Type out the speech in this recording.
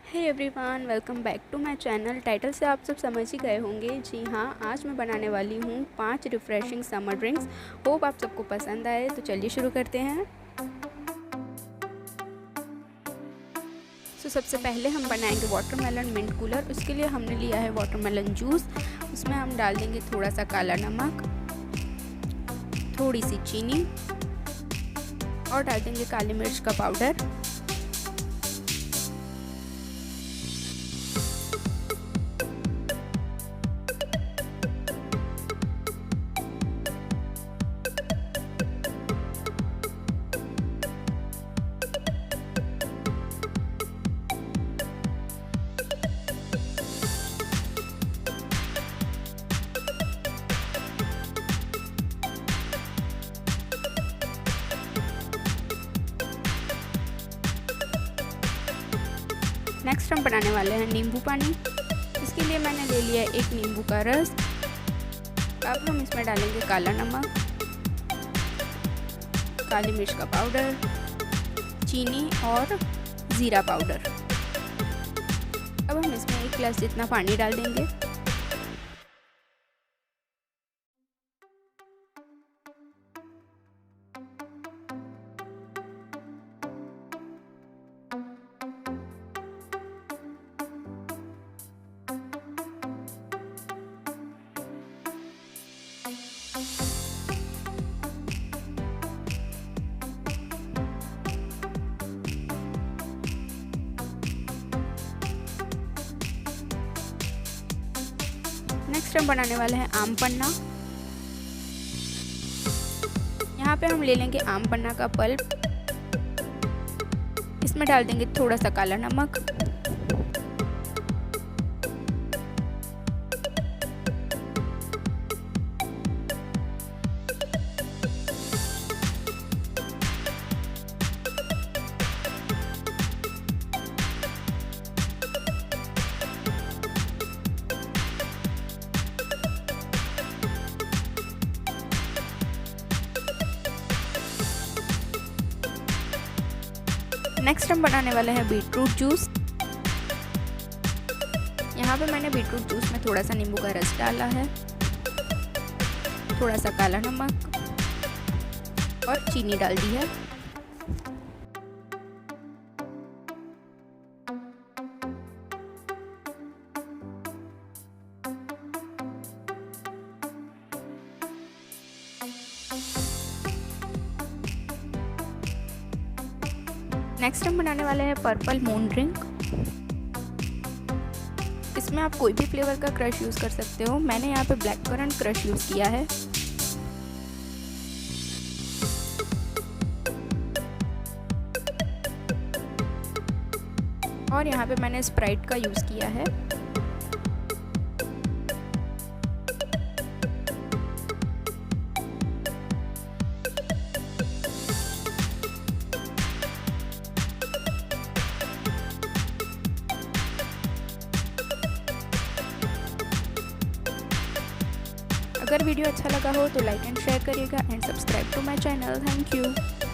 Hey everyone, welcome back to my channel. Title से आप सब समझ ही गए होंगे। जी हाँ, आज मैं बनाने वाली हूँ 5 रिफ़्रेशिंग समर ड्रिंक्स। होप आप सबको पसंद आए। तो चलिए शुरू करते हैं। सबसे पहले हम बनाएंगे वाटरमेलन मिंट कूलर। उसके लिए हमने लिया है वाटरमेलन जूस। उसमें हम डाल देंगे थोड़ा सा काला नमक, थोड़ी सी चीनी और डाल देंगे काली मिर्च का पाउडर। नेक्स्ट हम बनाने वाले हैं नींबू पानी। इसके लिए मैंने ले लिया एक नींबू का रस। अब हम इसमें डालेंगे काला नमक, काली मिर्च का पाउडर, चीनी और ज़ीरा पाउडर। अब हम इसमें 1 गिलास जितना पानी डाल देंगे। नेक्स्ट हम बनाने वाले हैं आम पन्ना। यहाँ पे हम ले लेंगे आम पन्ना का पल्प। इसमें डाल देंगे थोड़ा सा काला नमक, नेक्स्ट हम बनाने वाले हैं बीटरूट जूस। यहाँ पे मैंने बीटरूट जूस में थोड़ा सा नींबू का रस डाला है, थोड़ा सा काला नमक और चीनी डाल दी है। नेक्स्ट हम बनाने वाले हैं पर्पल मून ड्रिंक। इसमें आप कोई भी फ्लेवर का क्रश यूज़ कर सकते हो। मैंने यहाँ पे ब्लैक करंट क्रश यूज़ किया है। और यहाँ पे मैंने स्प्राइट का यूज़ किया है। अगर वीडियो अच्छा लगा हो तो लाइक एंड शेयर करिएगा and subscribe to my channel. Thank you.